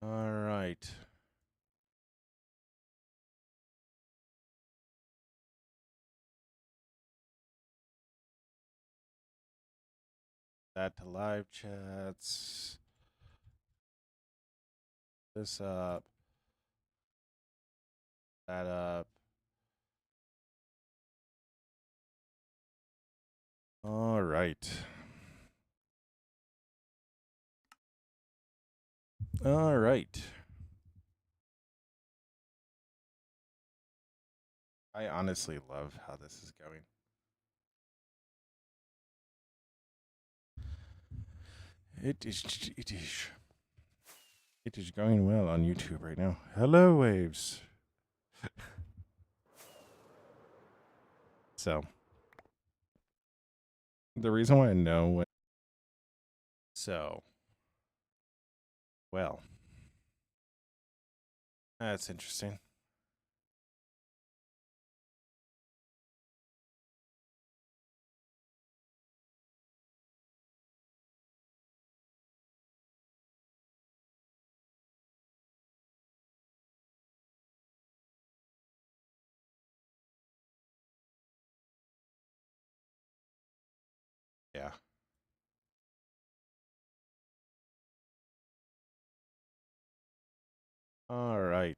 All right. That to live chats. This up. That up. All right. All right. I honestly love how this is going. It is. It is. It is going well on YouTube right now. Hello, waves. So the reason why I know when. So well, that's interesting. Yeah. All right.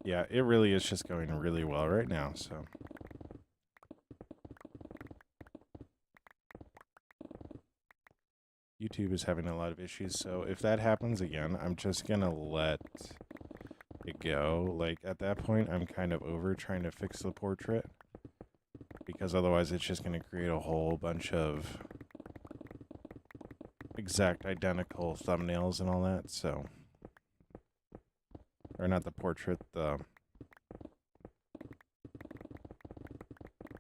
Yeah, it really is just going really well right now. So YouTube is having a lot of issues. So if that happens again, I'm just going to let it go. Like at that point, I'm kind of over trying to fix the portrait because otherwise it's just going to create a whole bunch of exact identical thumbnails and all that. So, or not the portrait, the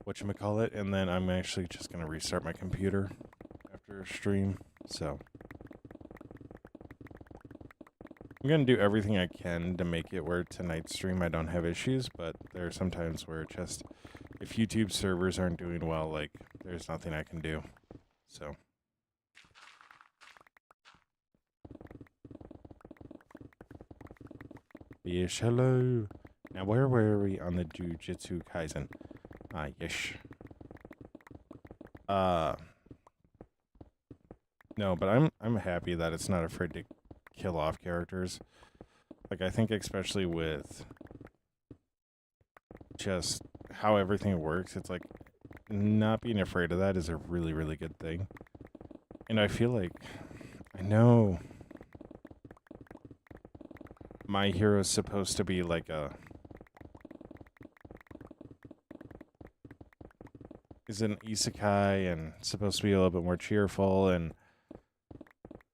whatchamacallit. And then I'm actually just going to restart my computer after a stream. So I'm going to do everything I can to make it where tonight's stream I don't have issues, but there are some times where it just, if YouTube servers aren't doing well, like, there's nothing I can do. So. Yes, hello. Now, where were we on the Jujutsu Kaisen? Yes. No, but I'm happy that it's not afraid to kill off characters. Like, I think especially with just how everything works, it's like not being afraid of that is a really, really good thing. And I feel like I know My Hero's supposed to be like is an isekai and supposed to be a little bit more cheerful and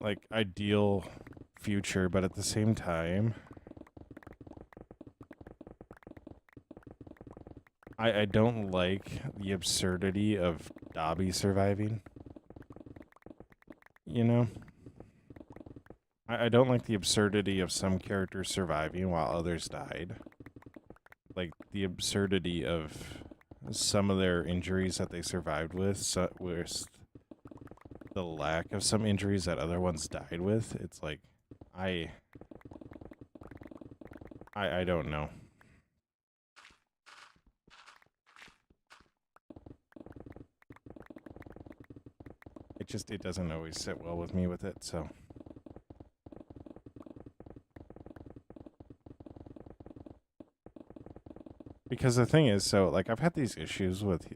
like ideal future, but at the same time, I don't like the absurdity of Dobby surviving. You know? I don't like the absurdity of some characters surviving while others died. Like the absurdity of some of their injuries that they survived with the lack of some injuries that other ones died with. It's like I I don't know. It doesn't always sit well with me with it, so because the thing is, so like I've had these issues with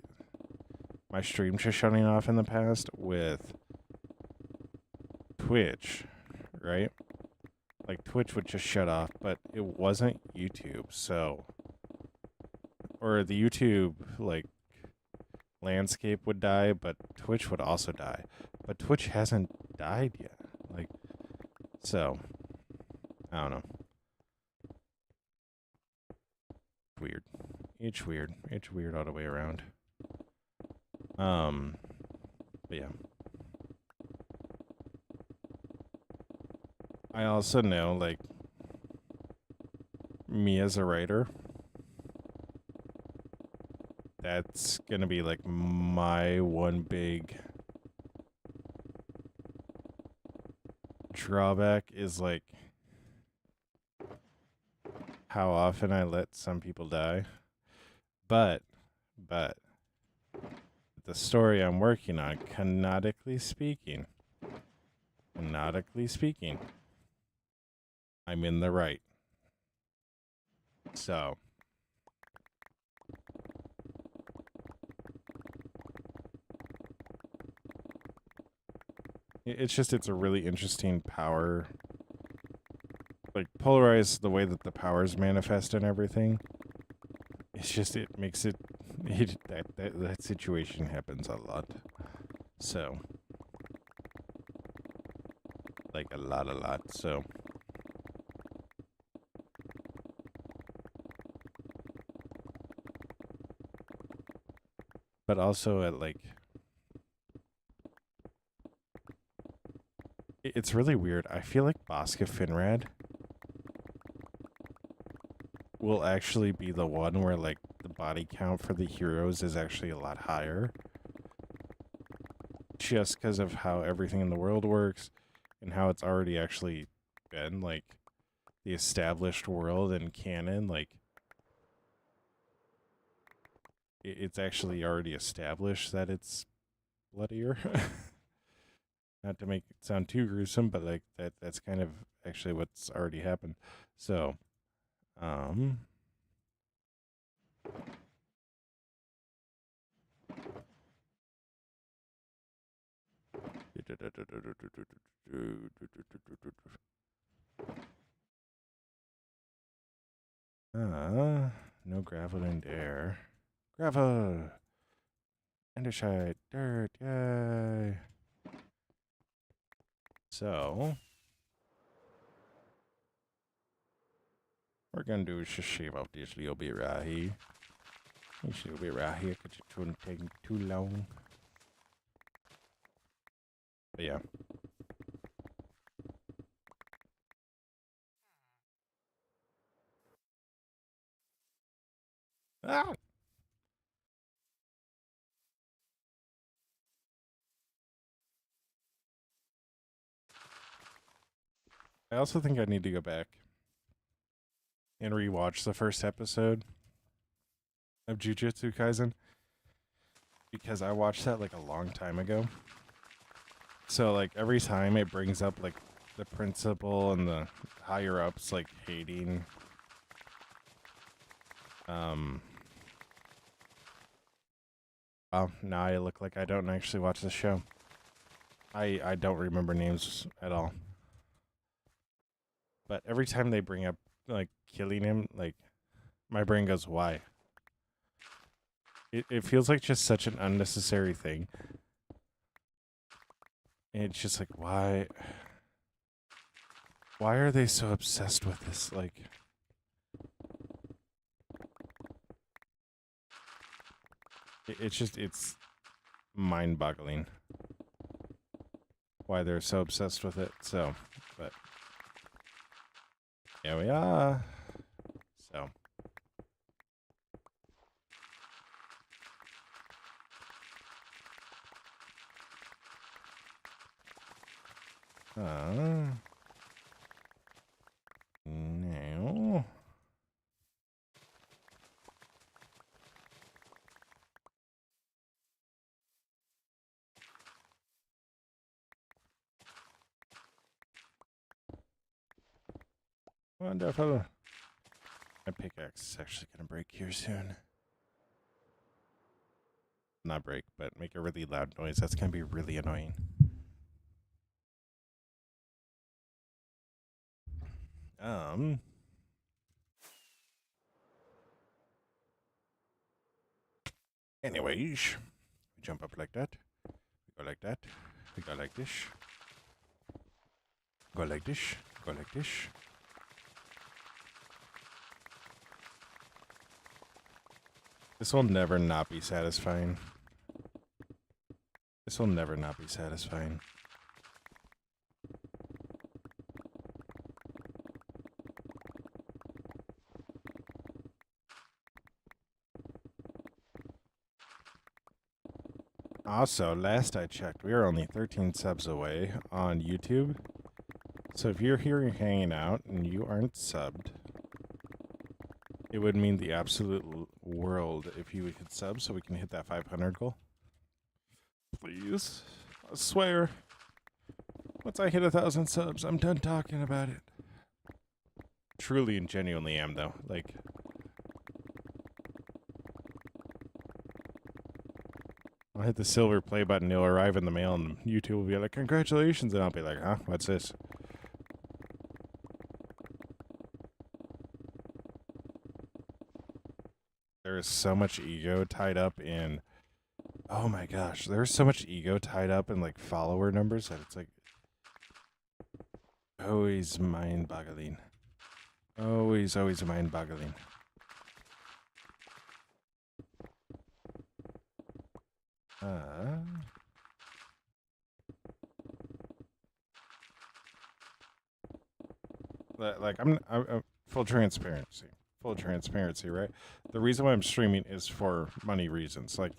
my stream just shutting off in the past with Twitch, right? Like Twitch would just shut off, but it wasn't YouTube, so or the YouTube like landscape would die, but Twitch would also die. But Twitch hasn't died yet. Like so I don't know. Weird. It's weird. It's weird all the way around. But yeah. I also know, like, me as a writer, that's gonna be like my one big drawback is like how often I let some people die. But the story I'm working on, canonically speaking, I'm in the right. So it's a really interesting power. Like Polarize, the way that the powers manifest and everything. It's just it makes it that situation happens a lot. So like a lot. So but also at like it's really weird. I feel like Bosca Finrad will actually be the one where like the body count for the heroes is actually a lot higher. Just because of how everything in the world works and how it's already actually been like the established world and canon, like it's actually already established that it's bloodier. Not to make it sound too gruesome, but like that's kind of actually what's already happened. So, um no gravel and air. Gravel! Andesite, dirt, yay! So, what we're gonna do is just shave off this little bit right here. This little bit right here, because it shouldn't take too long. But yeah. Ah! I also think I need to go back and rewatch the first episode of Jujutsu Kaisen because I watched that like a long time ago. So like every time it brings up like the principal and the higher ups like hating oh, now I look like I don't actually watch the show. I don't remember names at all. But every time they bring up like killing him, like my brain goes, why? It feels like just such an unnecessary thing. And it's just like, why are they so obsessed with this? Like, it's mind-boggling why they're so obsessed with it. So, but here we are. So, now, wonderful. My pickaxe is actually gonna break here soon. Not break, but make a really loud noise. That's gonna be really annoying. Anyways, we jump up like that. We go like that. We go like this. Go like this. Go like this. This will never not be satisfying. This will never not be satisfying. Also, last I checked, we are only 13 subs away on YouTube So if you're here hanging out and you aren't subbed, it would mean the absolute world if you would hit sub so we can hit that 500 goal. Please. I swear. Once I hit 1,000 subs, I'm done talking about it. Truly and genuinely am, though. Like, I'll hit the silver play button, it'll arrive in the mail, and YouTube will be like, congratulations, and I'll be like, huh? What's this? There is so much ego tied up in... Oh my gosh, there's so much ego tied up in, like, follower numbers that it's, like, always mind-boggling. Always mind-boggling. Like, I'm full transparency. Full transparency, right? The reason why I'm streaming is for money reasons. Like,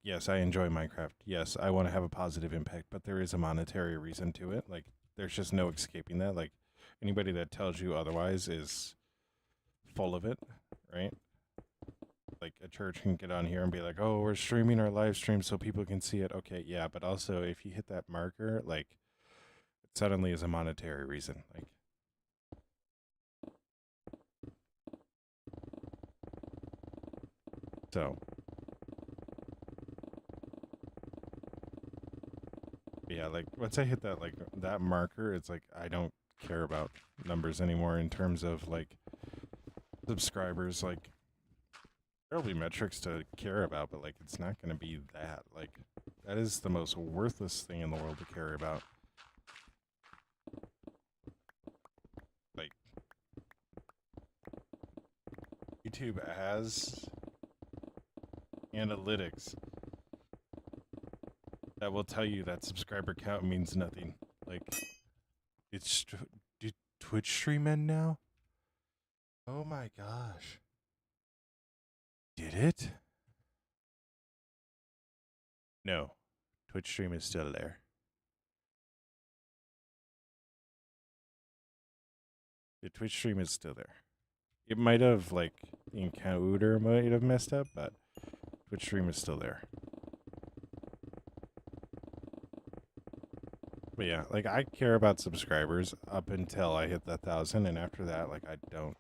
yes, I enjoy Minecraft. Yes, I want to have a positive impact, but there is a monetary reason to it. Like, there's just no escaping that. Like, anybody that tells you otherwise is full of it, right? Like, a church can get on here and be like, oh, we're streaming our live stream so people can see it. Okay, yeah, but also if you hit that marker, like, it suddenly is a monetary reason. Like, so, yeah, like, once I hit that, like, that marker, it's like, I don't care about numbers anymore in terms of, like, subscribers. Like, there'll be metrics to care about, but, like, it's not going to be that. Like, that is the most worthless thing in the world to care about. Like, YouTube has analytics that will tell you that subscriber count means nothing. Like, it's... Did Twitch stream end now? Oh my gosh. Did it? No. Twitch stream is still there. The Twitch stream is still there. It might have, like, the encounter might have messed up, but Twitch stream is still there. But yeah, like, I care about subscribers up until I hit that 1,000, and after that, like, I don't.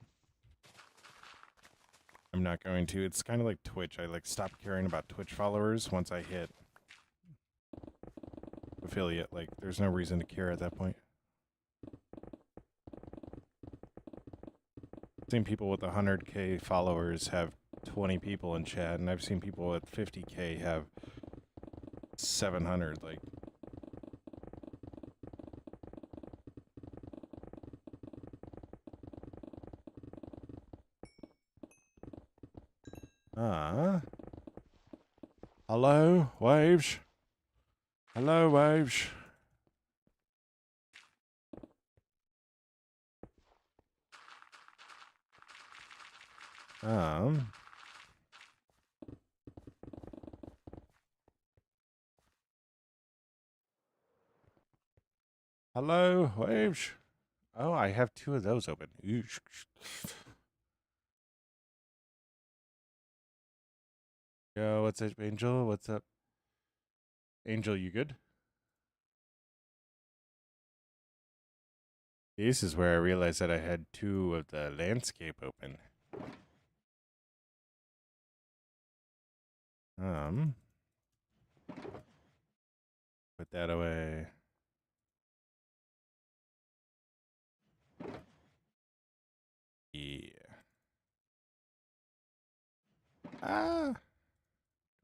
I'm not going to. It's kind of like Twitch. I, like, stopped caring about Twitch followers once I hit affiliate. Like, there's no reason to care at that point. I've seen people with 100K followers have 20 people in chat, and I've seen people with 50K have 700. Like, hello, Waves. Hello, Waves. Hello, Waves. Oh, I have 2 of those open. Yo, what's up, Angel? What's up? Angel, you good? This is where I realized that I had 2 of the landscape open. Put that away. Yeah.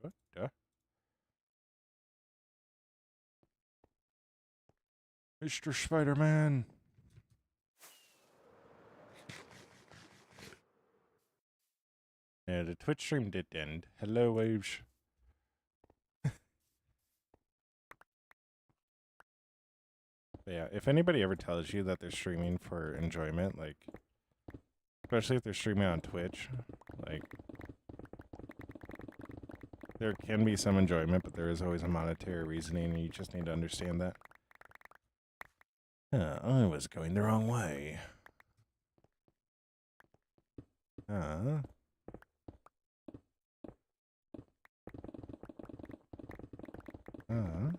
What? Mr. Spider-Man. Yeah, the Twitch stream did end. Hello, Waves. But yeah, if anybody ever tells you that they're streaming for enjoyment, like, especially if they're streaming on Twitch, like, there can be some enjoyment, but there is always a monetary reasoning, and you just need to understand that. I was going the wrong way. Uh, uh.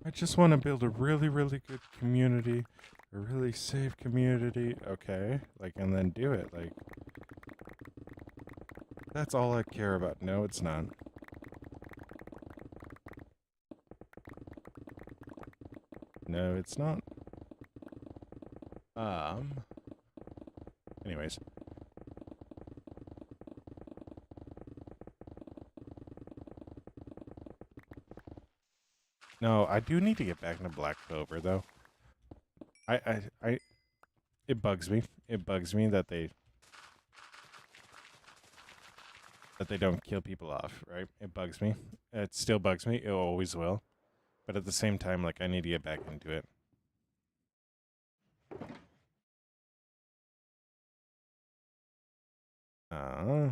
I just want to build a really, really good community, a really safe community. Okay, like, and then do it. Like, that's all I care about. No, it's not. No, it's not. Um. Anyways. No, I do need to get back into Black Clover though. I it bugs me. It bugs me that they don't kill people off, right? It bugs me. It still bugs me. It always will. But at the same time, like, I need to get back into it. Uh,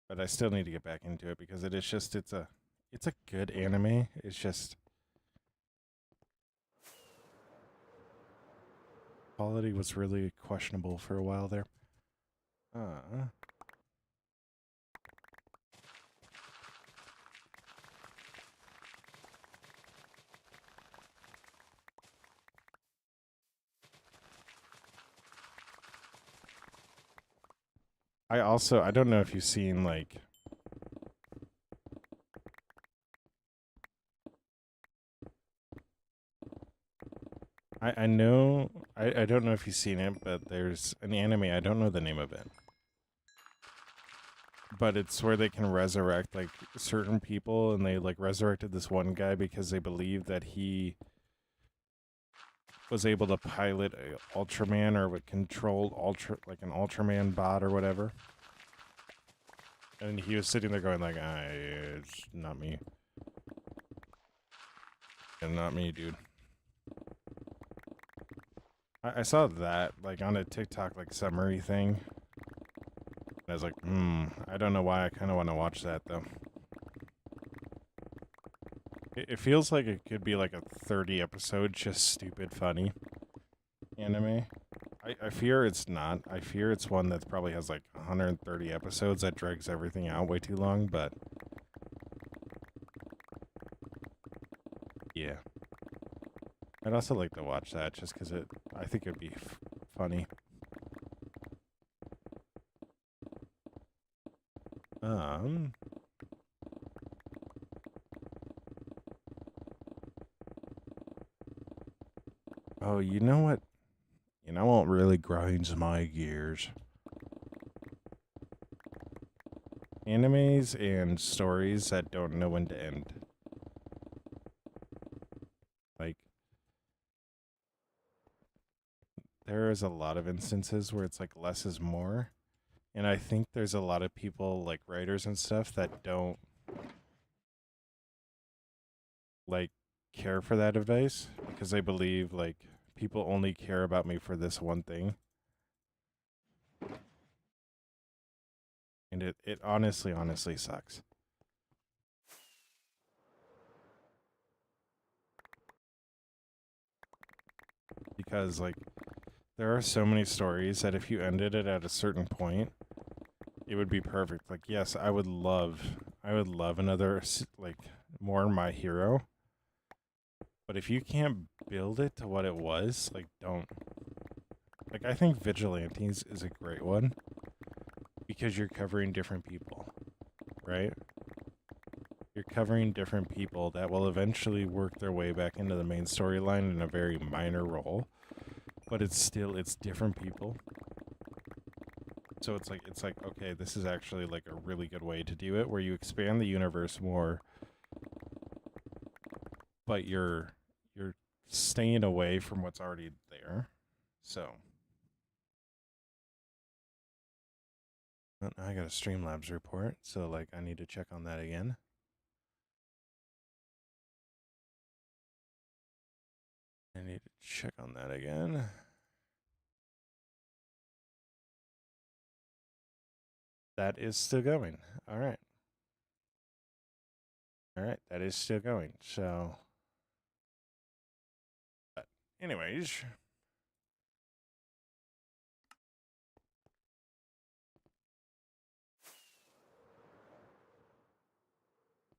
but I still need to get back into it because it's a good anime. It's just quality was really questionable for a while there. Uh, I don't know if you've seen like I know I don't know if you've seen it, but there's an anime, I don't know the name of it. But it's where they can resurrect like certain people and they like resurrected this one guy because they believe that he was able to pilot a Ultraman or would control like an Ultraman bot or whatever. And he was sitting there going like, it's not me. And not me, dude. I saw that like on a TikTok like summary thing. And I was like, I don't know why I kind of want to watch that though. It feels like it could be like a 30 episode just stupid funny anime. I fear it's not. I fear it's one that probably has like 130 episodes that drags everything out way too long, but yeah. I'd also like to watch that just because I think it'd be funny. Um, oh, you know what? You know what really grinds my gears? Animes and stories that don't know when to end. Like, there is a lot of instances where it's like less is more. And I think there's a lot of people, like writers and stuff, that don't like care for that advice because they believe like people only care about me for this one thing. And it honestly sucks. Because like there are so many stories that if you ended it at a certain point, it would be perfect. Like yes, I would love another like more My Hero. But if you can't build it to what it was, like don't. Like I think Vigilantes is a great one because you're covering different people, right? You're covering different people that will eventually work their way back into the main storyline in a very minor role, but it's different people. So it's like okay, this is actually like a really good way to do it where you expand the universe more, but you're staying away from what's already there. So I got a Streamlabs report, so like I need to check on that again. I need to check on that again. That is still going. All right. All right, that is still going. So, anyways,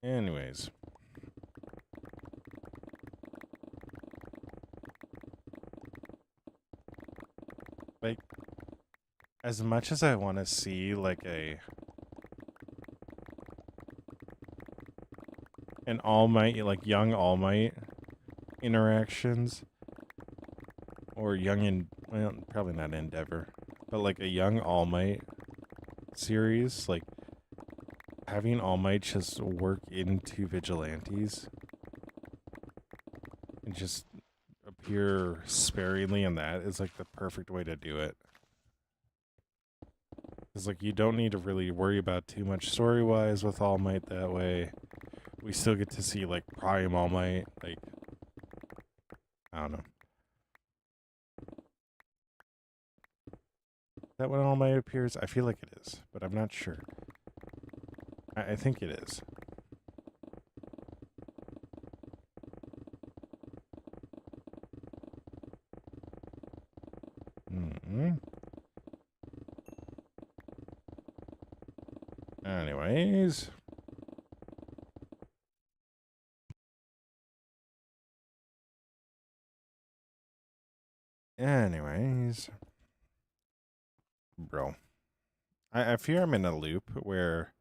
anyways, like as much as I want to see like an All Might, like young All Might interactions, or young and well, probably not Endeavor, but like a young All Might series, like having All Might just work into vigilantes and just appear sparingly in that is like the perfect way to do it. Because like you don't need to really worry about too much story wise with All Might that way. We still get to see like Prime All Might, like I don't know. Is that when All Might appears? I feel like it is, but I'm not sure. I think it is. Mm-hmm. Anyways. Anyways. Bro. I fear I'm in a loop where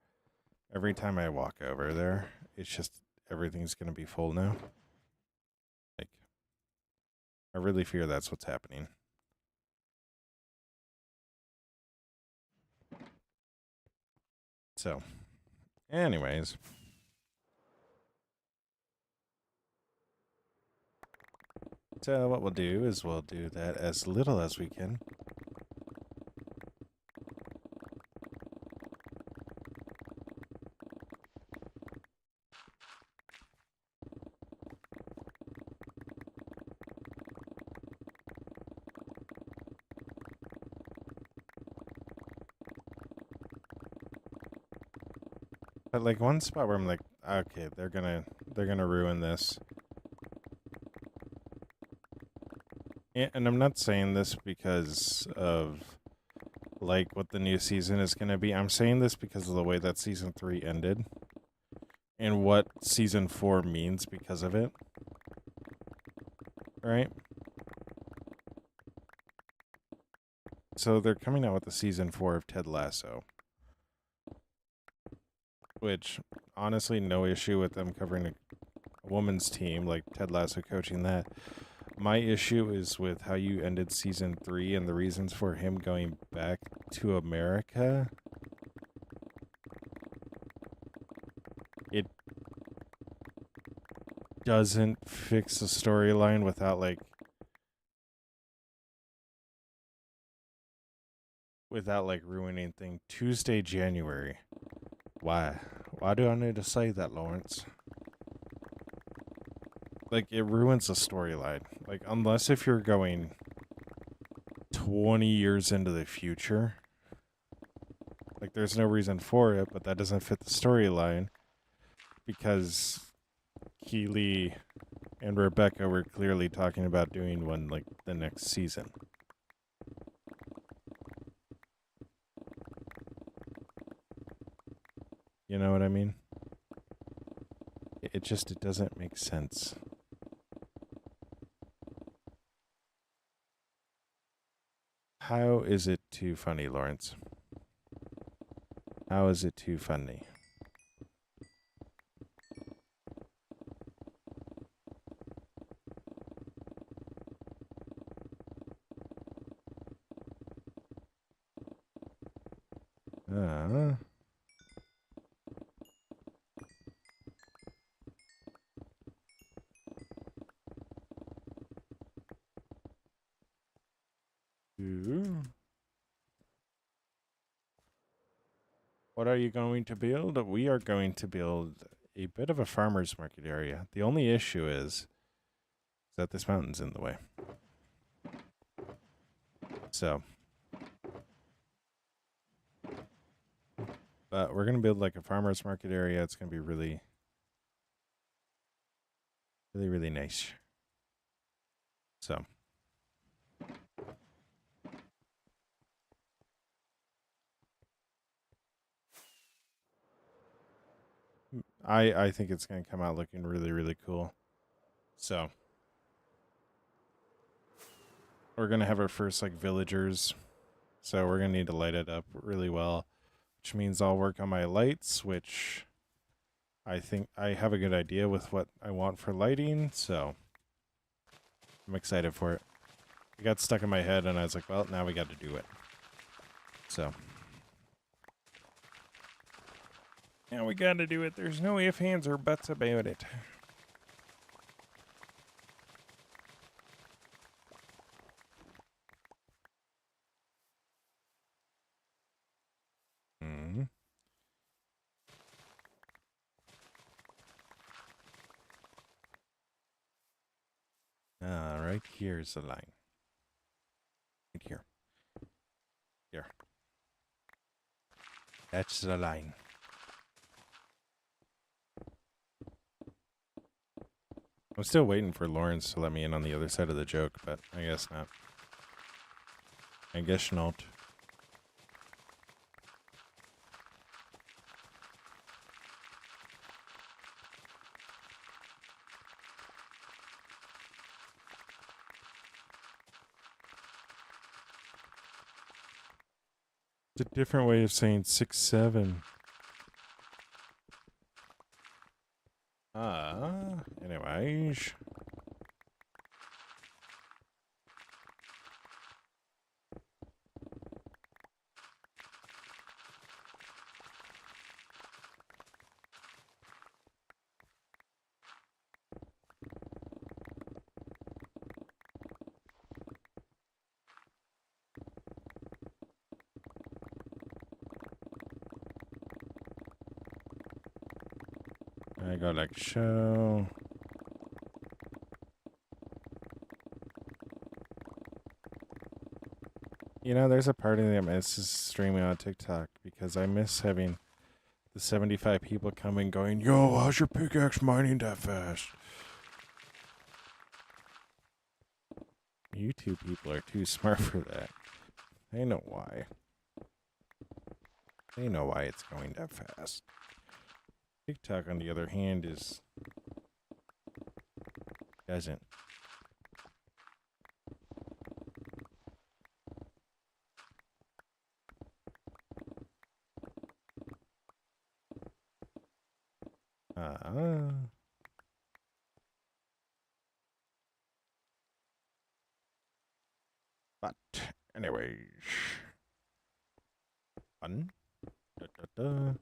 every time I walk over there, it's just everything's going to be full now. Like, I really fear that's what's happening. So, anyways. So, what we'll do is we'll do that as little as we can. But like one spot where I'm like, okay, they're gonna ruin this. And I'm not saying this because of like what the new season is gonna be. I'm saying this because of the way that season 3 ended and what season 4 means because of it. Right? So they're coming out with the season 4 of Ted Lasso. Which honestly no issue with them covering a woman's team like Ted Lasso coaching that. My issue is with how you ended season 3 and the reasons for him going back to America. It doesn't fix the storyline without ruining thing. Tuesday, January. Why? Why do I need to say that, Lawrence? Like, it ruins the storyline. Like, unless if you're going 20 years into the future, like, there's no reason for it, but that doesn't fit the storyline because Keely and Rebecca were clearly talking about doing one, like, the next season. You know what I mean? It doesn't make sense. How is it too funny, Lawrence? How is it too funny? Uh, ooh. What are you going to build? We are going to build a bit of a farmer's market area. The only issue is that this mountain's in the way. So, but we're going to build like a farmer's market area. It's going to be really, really, really nice. So, I think it's going to come out looking really, really cool. So, we're going to have our first like villagers. So we're going to need to light it up really well, which means I'll work on my lights, which I think I have a good idea with what I want for lighting. So I'm excited for it. It got stuck in my head and I was like, well, now we got to do it. So now we got to do it. There's no ifs, ands, or buts about it. Right here's the line. Right here. Here. That's the line. I'm still waiting for Lawrence to let me in on the other side of the joke, but I guess not. I guess not. It's a different way of saying 6-7. Anyways. I go like show. You know, there's a part of me that misses streaming on TikTok because I miss having the 75 people coming going, yo, how's your pickaxe mining that fast? You two people are too smart for that. They know why. They know why it's going that fast. TikTok, on the other hand, doesn't. But anyways, fun. Da, da, da.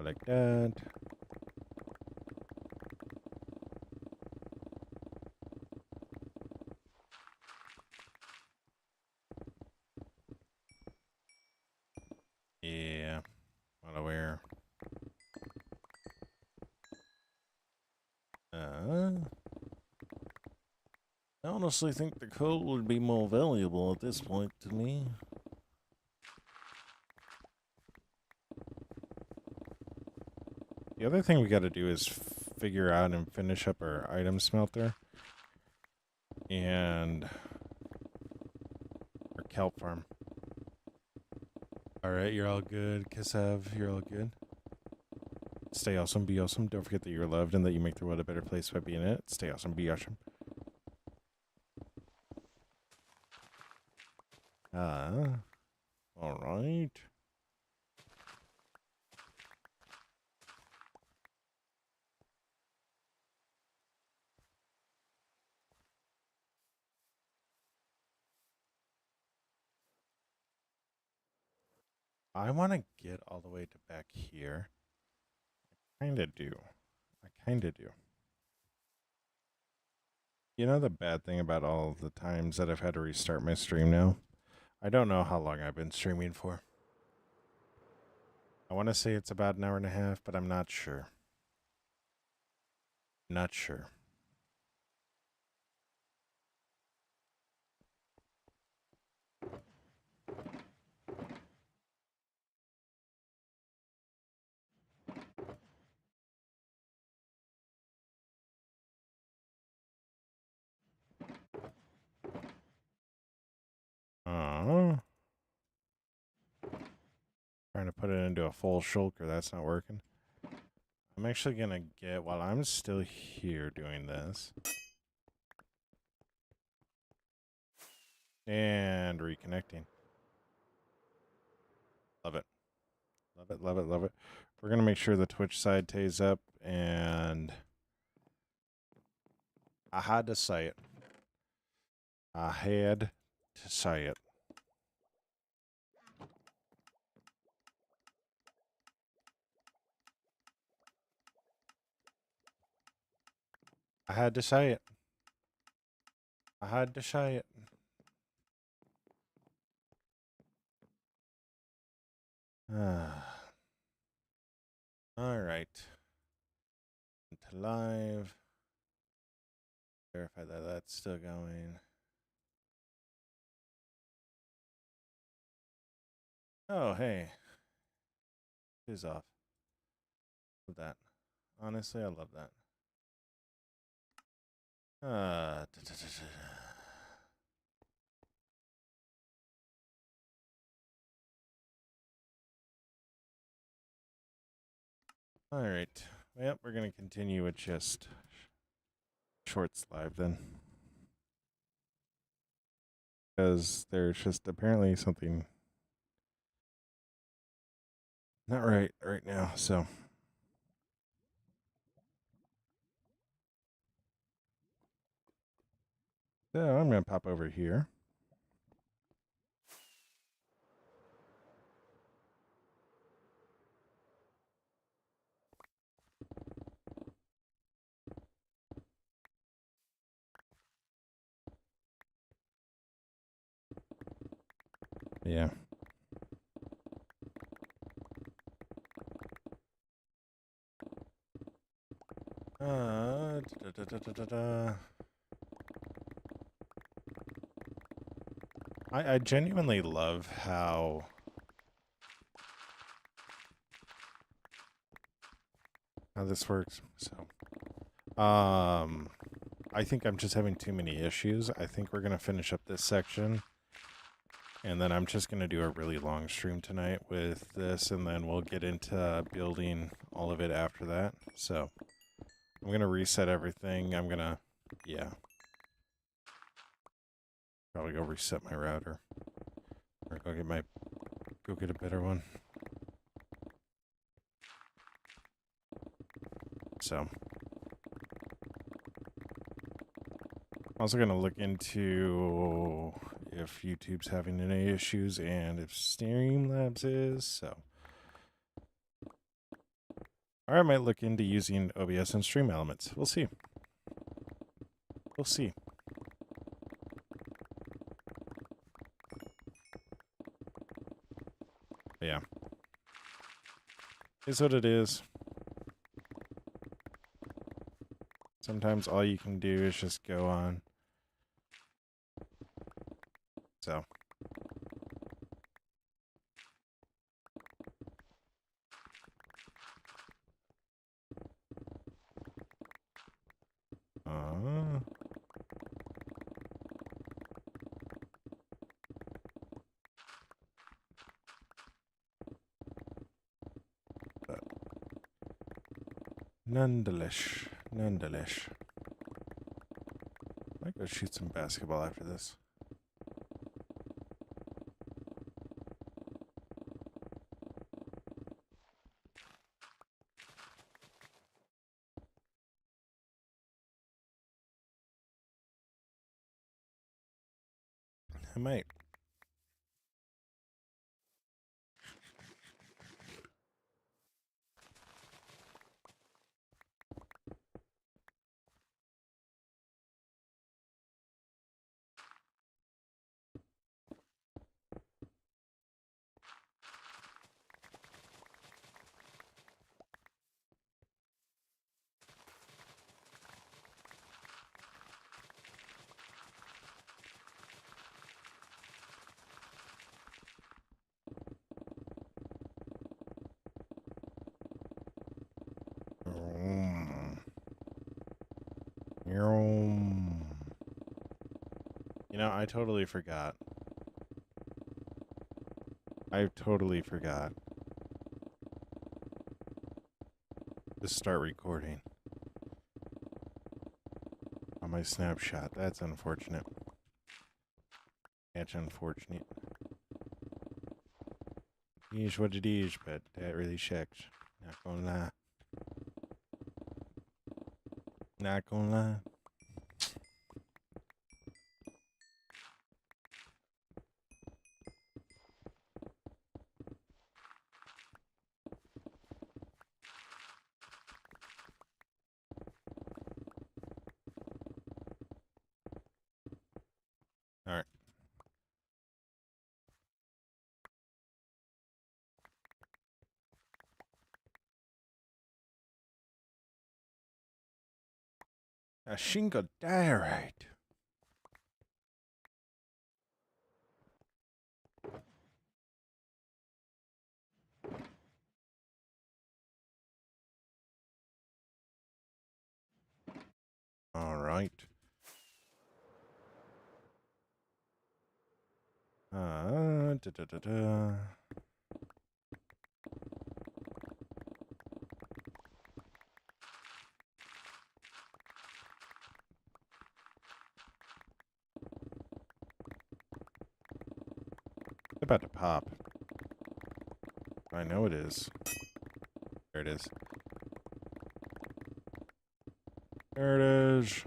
Like that. Yeah, well aware. I honestly think the coal would be more valuable at this point to me. The other thing we got to do is figure out and finish up our item smelter and our kelp farm. All right, you're all good. Kasev, you're all good. Stay awesome, be awesome. Don't forget that you're loved and that you make the world a better place by being in it. Stay awesome, be awesome. All right. I want to get all the way to back here. I kind of do. You know the bad thing about all of the times that I've had to restart my stream now? I don't know how long I've been streaming for. I want to say it's about an hour and a half, but I'm not sure. Not sure. Oh. Trying to put it into a full shulker. That's not working. I'm actually going to get, while I'm still here doing this. And reconnecting. Love it. Love it, love it, love it. We're going to make sure the Twitch side stays up, and I had to say it. I had to say it. I had to say it. I had to say it. All right. Into live. Verify that that's still going. Oh, hey. It is off. Love that. Honestly, I love that. All right. Yep, we're going to continue with just shorts live then. Because there's just apparently something not right now, so. So I'm going to pop over here. Yeah. Da, da, da, da, da, da. I genuinely love how this works. So, I think I'm just having too many issues. I think we're gonna finish up this section, and then I'm just gonna do a really long stream tonight with this, and then we'll get into building all of it after that. So, I'm gonna reset everything. I'm gonna, yeah, probably go reset my router, or go get a better one. So. I'm also going to look into if YouTube's having any issues and if Streamlabs is, so. Or I might look into using OBS and Stream Elements. We'll see. We'll see. But yeah. Is what it is. Sometimes all you can do is just go on. So. But nonetheless. I might go shoot some basketball after this. I might. You know, I totally forgot. I totally forgot to start recording on my snapshot. That's unfortunate. That's unfortunate. It is what it is, but that really sucks. Not gonna lie. Not gonna lie. All right. A shingle diorite. All right. Da da da da. It's about to pop. I know it is. There it is. There it is.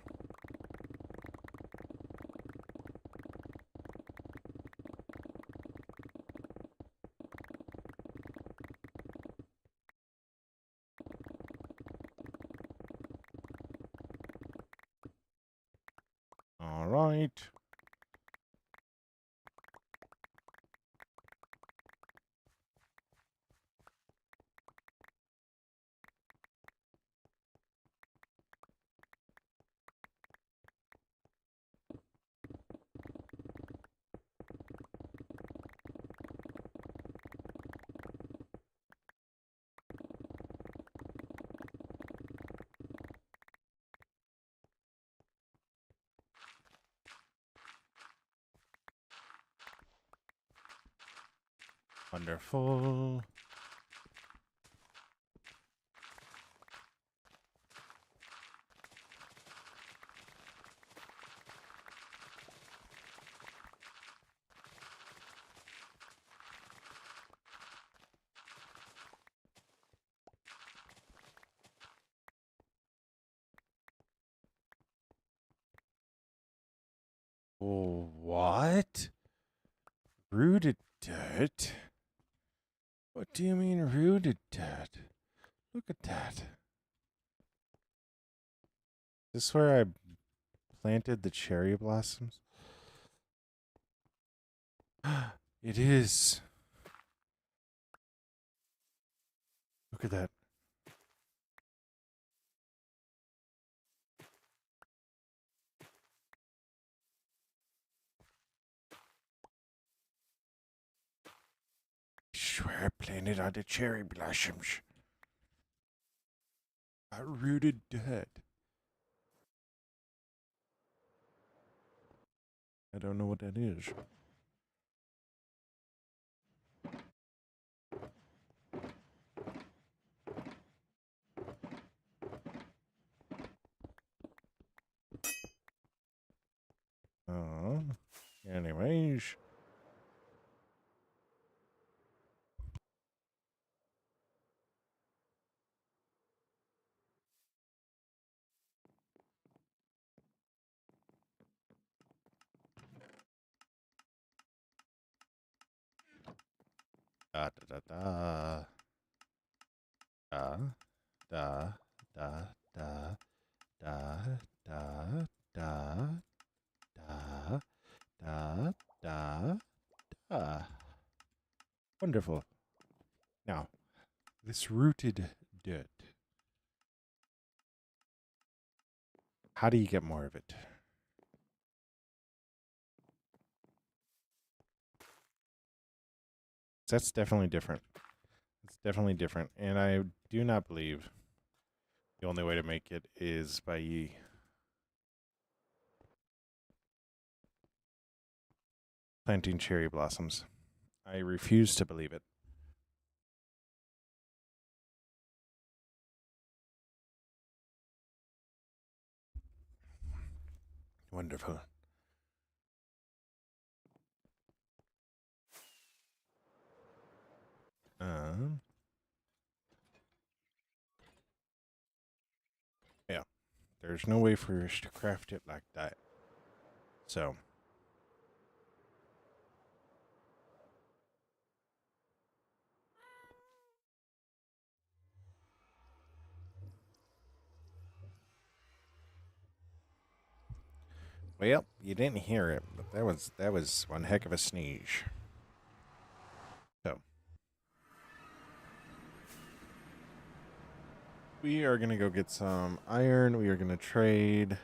All right. Wonderful. What? Rooted dirt? What do you mean rooted dirt? Look at that. Is this where I planted the cherry blossoms? It is. Look at that. I swear I planted all the cherry blossoms. I rooted dirt. I don't know what that is. Oh. Anyways. Da da da da. Da da da da da da da da da da. Wonderful. Now, this rooted dirt. How do you get more of it? That's definitely different. It's definitely different. And I do not believe the only way to make it is by Planting cherry blossoms. I refuse to believe it. Wonderful. Yeah, there's no way for us to craft it like that. So, well, you didn't hear it, but that was one heck of a sneeze. So, we are gonna go get some iron. We are gonna trade,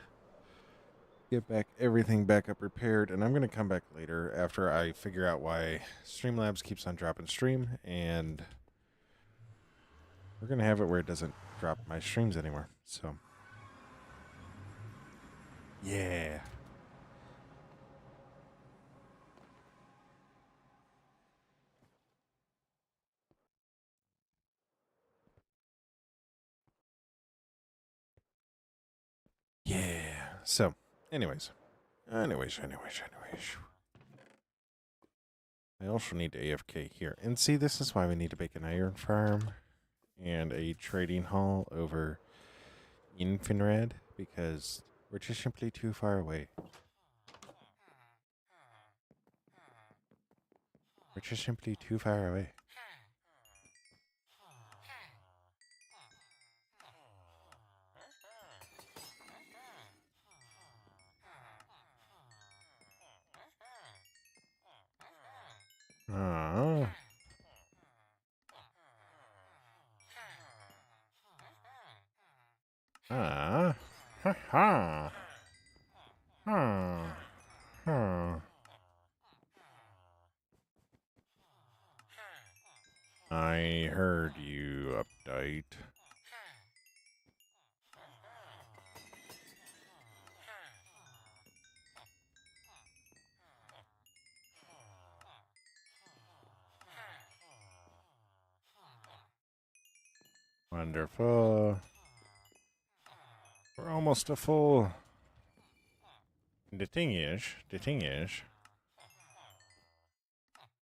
get back everything back up repaired, and I'm gonna come back later after I figure out why Streamlabs keeps on dropping stream, and we're gonna have it where it doesn't drop my streams anymore. So, yeah. Yeah. So, anyways. Anyways. I also need to AFK here. And see, this is why we need to make an iron farm and a trading hall over Infinred, because we're just simply too far away. We're just simply too far away. Ah. Ah. Ha ha. Ha. Ha. I heard you, update. Wonderful. We're almost a full. The thing is,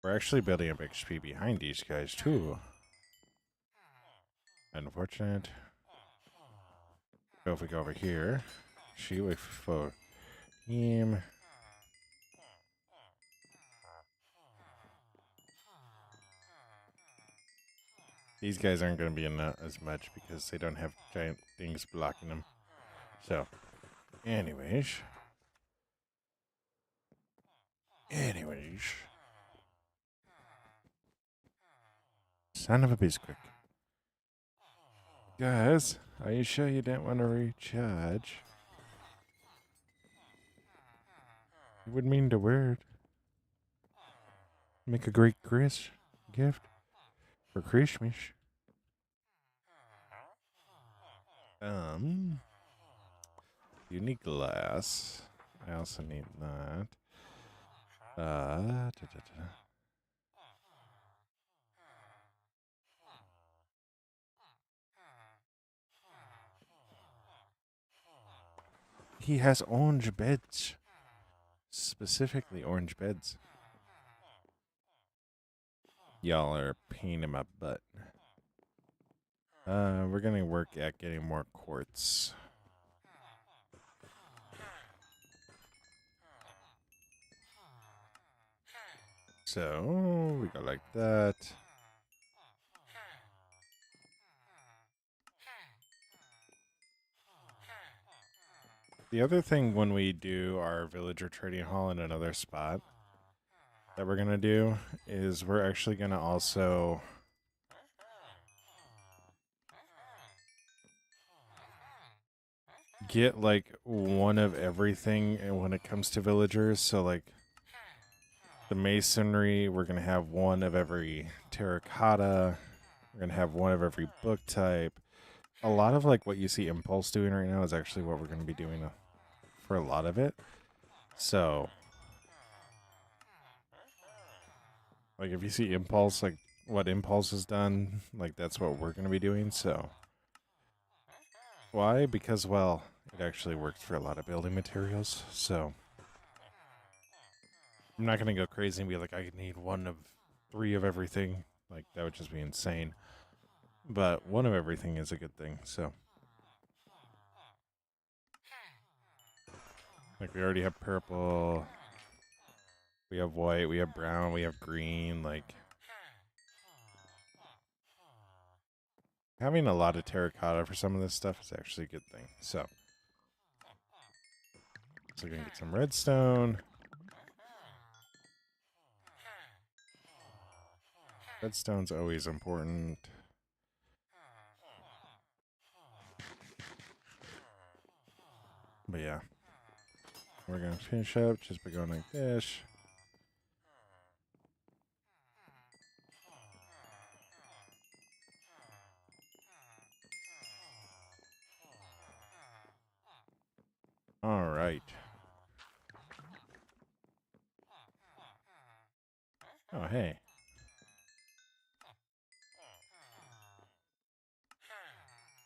we're actually building up XP behind these guys too. Unfortunate. So if we go over here, she wait for him. These guys aren't going to be in as much because they don't have giant things blocking them. So, anyways. Son of a bisquick. Guys, are you sure you don't want to recharge? It would mean the word. Make a great Chris gift for Christmas. You need glass. I also need that. He has orange beds. Specifically orange beds. Y'all are a pain in my butt. We're gonna work at getting more quartz. So we go like that. The other thing when we do our villager trading hall in another spot that we're gonna do is we're actually gonna also get like one of everything when it comes to villagers. So like the masonry, we're gonna have one of every terracotta. We're gonna have one of every book type. A lot of like what you see Impulse doing right now is actually what we're gonna be doing for a lot of it. So Like if you see Impulse, like what Impulse has done, like that's what we're gonna be doing. So why? Because well, it actually works for a lot of building materials. So I'm not gonna go crazy and be like, I need 1 of 3 of everything. Like that would just be insane. But 1 of everything is a good thing. So like we already have purple, we have white, we have brown, we have green. Like having a lot of terracotta for some of this stuff is actually a good thing. So we're gonna get some redstone. Redstone's always important. But yeah, we're gonna finish up just by going like this. All right. Oh, hey.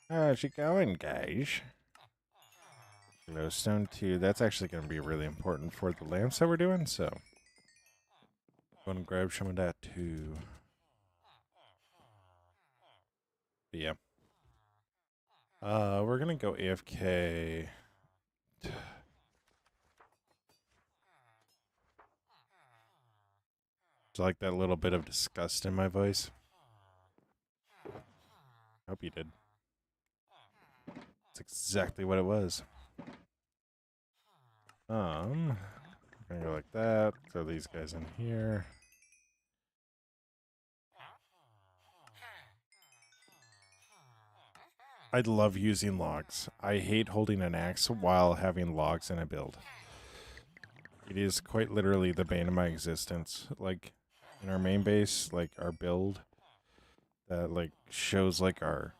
How's it going, guys? Glowstone 2. That's actually going to be really important for the lamps that we're doing, so I'm going to grab some of that too. But yeah. We're going to go AFK. Do you like that little bit of disgust in my voice? Hope you did. That's exactly what it was. We're gonna go like that. Throw these guys in here. I love using logs. I hate holding an axe while having logs in a build. It is quite literally the bane of my existence. Like in our main base, like our build that like shows like our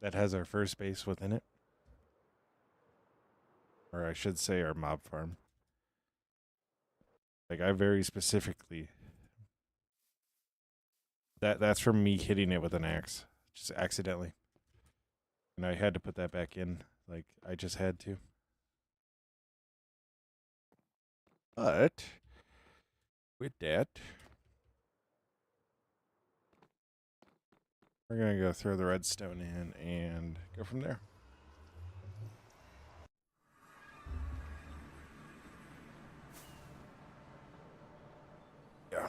that has our first base within it. Or I should say our mob farm. Like I very specifically that's from me hitting it with an axe. Just accidentally. And I had to put that back in. Like I just had to. But with that, we're gonna go throw the redstone in and go from there. Yeah.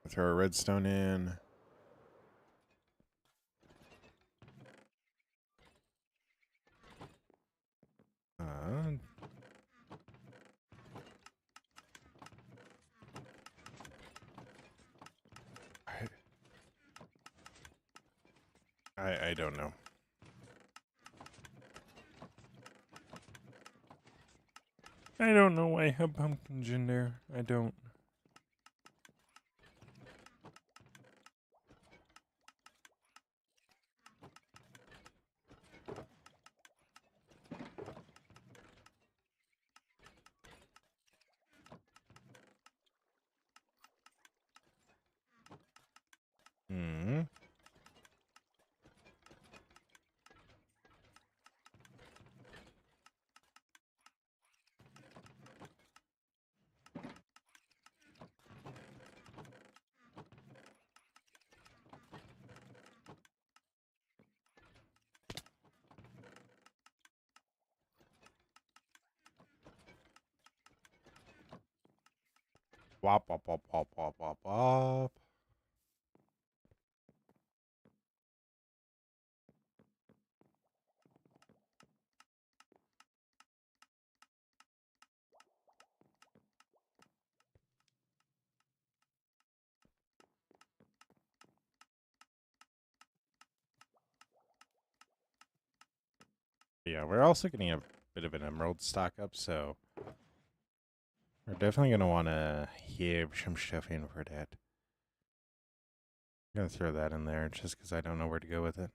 Throw a redstone in. Uh, I don't know. I don't know why I have pumpkins in there. I don't. Hmm. Wop wop wop wop wop wop wop. Yeah, we're also getting a bit of an emerald stock up, so we're definitely going to want to have some stuff in for that. I'm going to throw that in there just because I don't know where to go with it.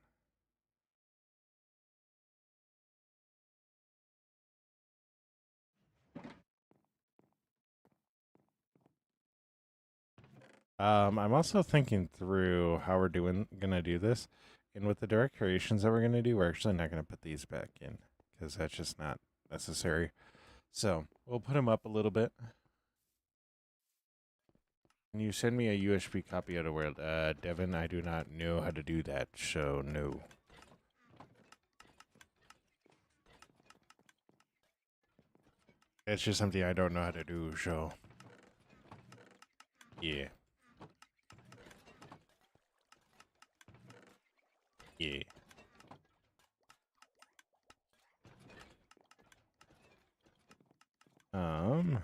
I'm also thinking through how we're gonna do this, and with the direct creations that we're gonna do, we're actually not gonna put these back in because that's just not necessary. So we'll put them up a little bit. Can you send me a USB copy of the world, Devin? I do not know how to do that, so no. It's just something I don't know how to do, so yeah, yeah. Um.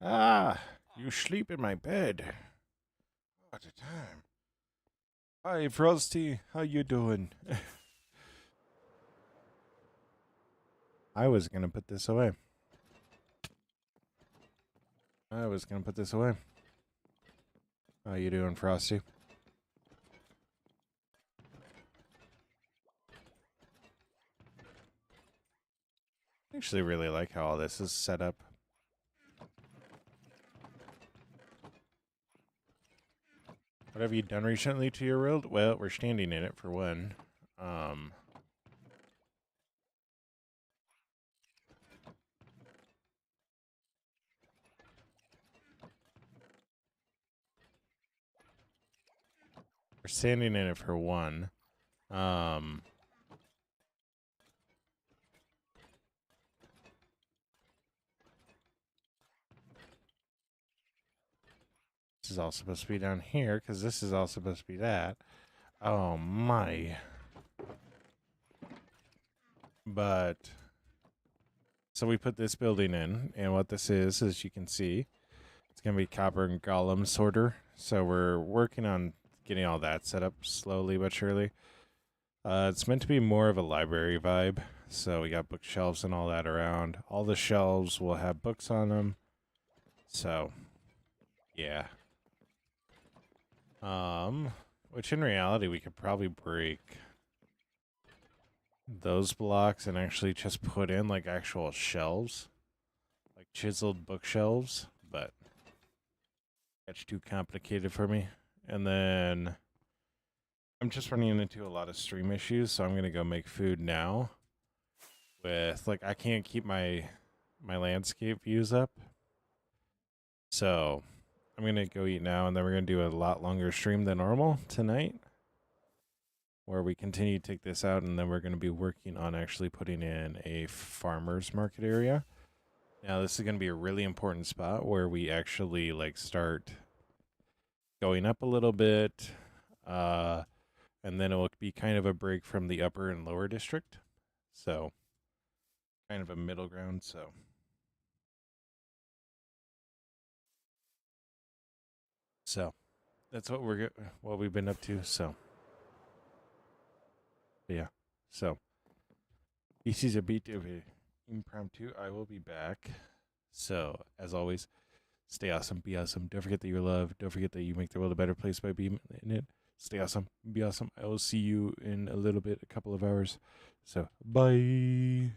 Ah, you sleep in my bed. What a time. Hi, Frosty. How you doing? I was gonna put this away. How you doing, Frosty? I actually really like how all this is set up. What have you done recently to your world? Well, we're standing in it for one. We're standing in it for one. This is all supposed to be down here because this is all supposed to be that. Oh my. But so we put this building in, and what this is, as you can see, it's gonna be copper and golem sorter. So we're working on getting all that set up slowly but surely. It's meant to be more of a library vibe. So we got bookshelves and all that around. All the shelves will have books on them. So, yeah. Which in reality we could probably break those blocks and actually just put in like actual shelves, like chiseled bookshelves, but that's too complicated for me. And then I'm just running into a lot of stream issues, so I'm gonna go make food now. With like I can't keep my landscape views up, so I'm gonna go eat now, and then we're gonna do a lot longer stream than normal tonight, where we continue to take this out, and then we're gonna be working on actually putting in a farmers market area. Now this is gonna be a really important spot where we actually like start going up a little bit, and then it will be kind of a break from the upper and lower district, so kind of a middle ground. So that's what what we've been up to. So yeah, so this is a bit of a impromptu. I will be back. So as always, stay awesome, be awesome. Don't forget that you're loved. Don't forget that you make the world a better place by being in it. Stay awesome, be awesome. I will see you in a little bit, a couple of hours. So bye.